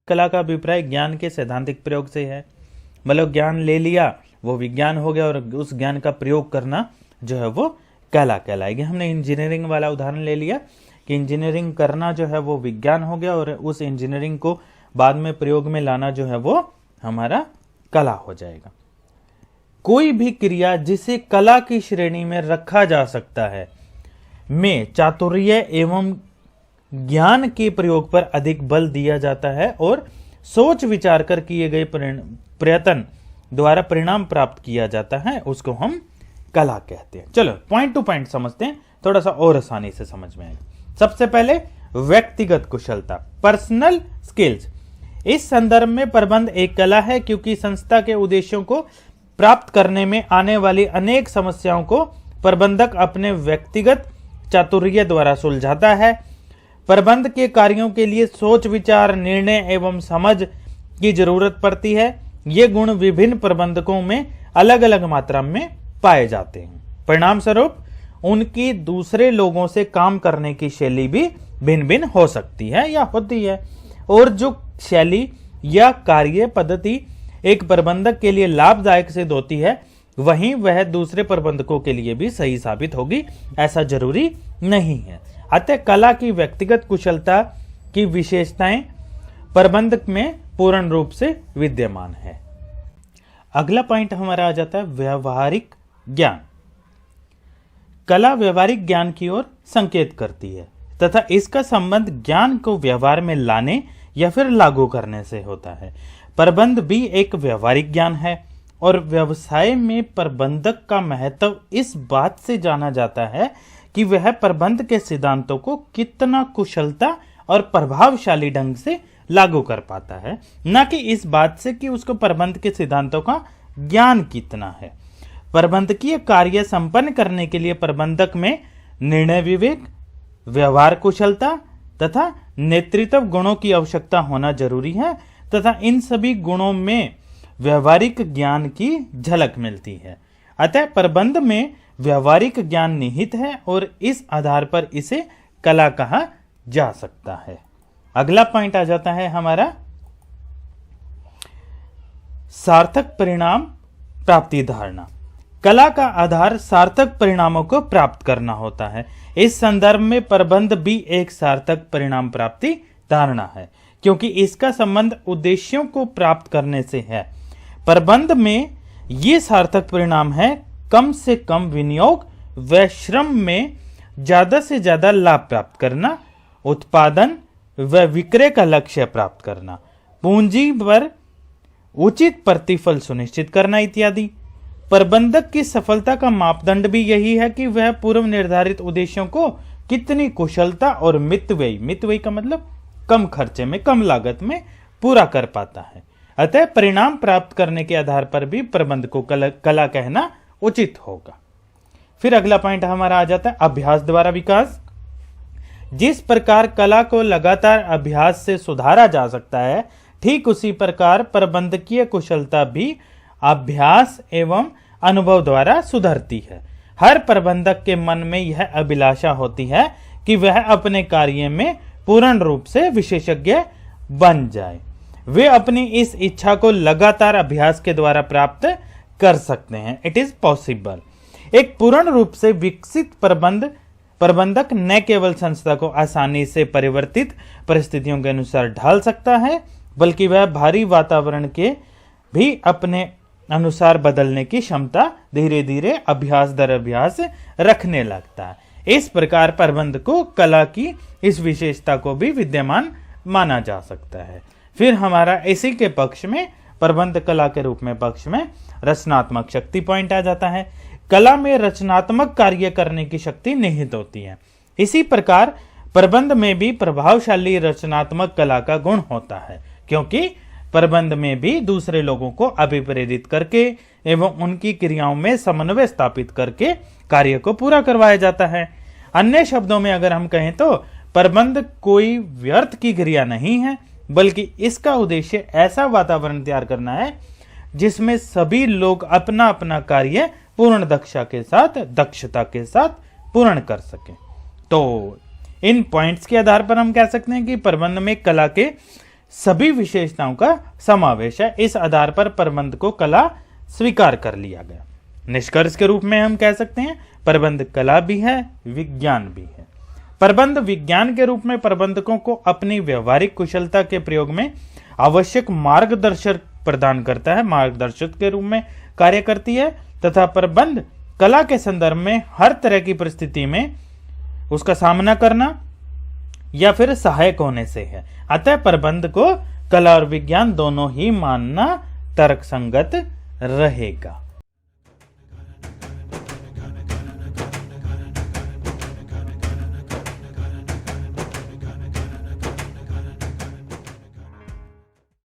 कला का अभिप्राय ज्ञान के सैद्धांतिक प्रयोग से है। मतलब ज्ञान ले लिया वो विज्ञान हो गया और उस ज्ञान का प्रयोग करना जो है वो कला कहलाएगी। हमने इंजीनियरिंग वाला उदाहरण ले लिया कि इंजीनियरिंग करना जो है वो विज्ञान हो गया और उस इंजीनियरिंग को बाद में प्रयोग में लाना जो है वो हमारा कला हो जाएगा। कोई भी क्रिया जिसे कला की श्रेणी में रखा जा सकता है में चातुर्य एवं ज्ञान के प्रयोग पर अधिक बल दिया जाता है और सोच विचार कर किए गए प्रयत्न द्वारा परिणाम प्राप्त किया जाता है, उसको हम कला कहते हैं। चलो पॉइंट टू पॉइंट समझते हैं, थोड़ा सा और आसानी से समझ में आएगा। सबसे पहले व्यक्तिगत कुशलता, पर्सनल स्किल्स। इस संदर्भ में प्रबंध एक कला है क्योंकि संस्था के उद्देश्यों को प्राप्त करने में आने वाली अनेक समस्याओं को प्रबंधक अपने व्यक्तिगत चातुर्य द्वारा सुलझाता है। प्रबंध के कार्यों के लिए सोच विचार, निर्णय एवं समझ की जरूरत पड़ती है। ये गुण विभिन्न प्रबंधकों में अलग अलग मात्रा में पाए जाते हैं। परिणाम स्वरूप उनकी दूसरे लोगों से काम करने की शैली भी भिन्न भिन्न हो सकती है या होती है, और जो शैली या कार्य पद्धति एक प्रबंधक के लिए लाभदायक सिद्ध होती है वहीं वह दूसरे प्रबंधकों के लिए भी सही साबित होगी, ऐसा जरूरी नहीं है। अतः कला की व्यक्तिगत कुशलता की विशेषताएं प्रबंधक में पूर्ण रूप से विद्यमान है। अगला पॉइंट हमारा आ जाता है व्यवहारिक ज्ञान। कला व्यवहारिक ज्ञान की ओर संकेत करती है तथा इसका संबंध ज्ञान को व्यवहार में लाने या फिर लागू करने से होता है। प्रबंध भी एक व्यवहारिक ज्ञान है और व्यवसाय में प्रबंधक का महत्व इस बात से जाना जाता है कि वह प्रबंध के सिद्धांतों को कितना कुशलता और प्रभावशाली ढंग से लागू कर पाता है, न कि इस बात से कि उसको प्रबंध के सिद्धांतों का ज्ञान कितना है। प्रबंधकीय कार्य संपन्न करने के लिए प्रबंधक में निर्णय विवेक, व्यवहार कुशलता तथा नेतृत्व गुणों की आवश्यकता होना जरूरी है तथा इन सभी गुणों में व्यवहारिक ज्ञान की झलक मिलती है। अतः प्रबंध में व्यवहारिक ज्ञान निहित है और इस आधार पर इसे कला कहा जा सकता है। अगला पॉइंट आ जाता है हमारा सार्थक परिणाम प्राप्ति धारणा। कला का आधार सार्थक परिणामों को प्राप्त करना होता है। इस संदर्भ में प्रबंध भी एक सार्थक परिणाम प्राप्ति धारणा है क्योंकि इसका संबंध उद्देश्यों को प्राप्त करने से है। प्रबंध में ये सार्थक परिणाम है कम से कम विनियोग व श्रम में ज्यादा से ज्यादा लाभ प्राप्त करना, उत्पादन व विक्रय का लक्ष्य प्राप्त करना, पूंजी पर उचित प्रतिफल सुनिश्चित करना इत्यादि। प्रबंधक की सफलता का मापदंड भी यही है कि वह पूर्व निर्धारित उद्देश्यों को कितनी कुशलता और मितव्ययी का मतलब कम खर्चे में, कम लागत में पूरा कर पाता है। अतः परिणाम प्राप्त करने के आधार पर भी प्रबंध को कला कहना उचित होगा। फिर अगला पॉइंट हमारा आ जाता है अभ्यास द्वारा विकास। जिस प्रकार कला को लगातार अभ्यास से सुधारा जा सकता है, ठीक उसी प्रकार प्रबंधकीय कुशलता भी अभ्यास एवं अनुभव द्वारा सुधरती है। हर प्रबंधक के मन में यह अभिलाषा होती है कि वह अपने कार्य में पूर्ण रूप से विशेषज्ञ बन जाए। वे अपनी इस इच्छा को लगातार अभ्यास के द्वारा प्राप्त कर सकते हैं। It is possible. एक पूर्ण रूप से विकसित प्रबंधक न केवल संस्था को आसानी से परिवर्तित परिस्थितियों के अनुसार ढाल सकता है, बल्कि वह भारी वातावरण के भी अपने अनुसार बदलने की क्षमता धीरे धीरे अभ्यास दर अभ्यास रखने लगता है। इस प्रकार प्रबंध को कला की इस विशेषता को भी विद्यमान माना जा सकता है। फिर हमारा इसी के पक्ष में प्रबंध कला के रूप में पक्ष में रचनात्मक शक्ति पॉइंट आ जाता है। कला में रचनात्मक कार्य करने की शक्ति निहित होती है। इसी प्रकार प्रबंध में भी प्रभावशाली रचनात्मक कला का गुण होता है क्योंकि प्रबंध में भी दूसरे लोगों को अभिप्रेरित करके एवं उनकी क्रियाओं में समन्वय स्थापित करके कार्य को पूरा करवाया जाता है। अन्य शब्दों में अगर हम कहें तो प्रबंध कोई व्यर्थ की क्रिया नहीं है, बल्कि इसका उद्देश्य ऐसा वातावरण तैयार करना है जिसमें सभी लोग अपना अपना कार्य पूर्ण दक्षता के साथ पूर्ण कर सकें। तो इन पॉइंट्स के आधार पर हम कह सकते हैं कि प्रबंध में कला के सभी विशेषताओं का समावेश है। इस आधार पर प्रबंध को कला स्वीकार कर लिया गया। निष्कर्ष के रूप में हम कह सकते हैं प्रबंध कला भी है, विज्ञान भी है। प्रबंध विज्ञान के रूप में प्रबंधकों को अपनी व्यवहारिक कुशलता के प्रयोग में आवश्यक मार्गदर्शक प्रदान करता है, मार्गदर्शक के रूप में कार्य करती है, तथा प्रबंध कला के संदर्भ में हर तरह की परिस्थिति में उसका सामना करना या फिर सहायक होने से है। अतः प्रबंध को कला और विज्ञान दोनों ही मानना तर्कसंगत रहेगा।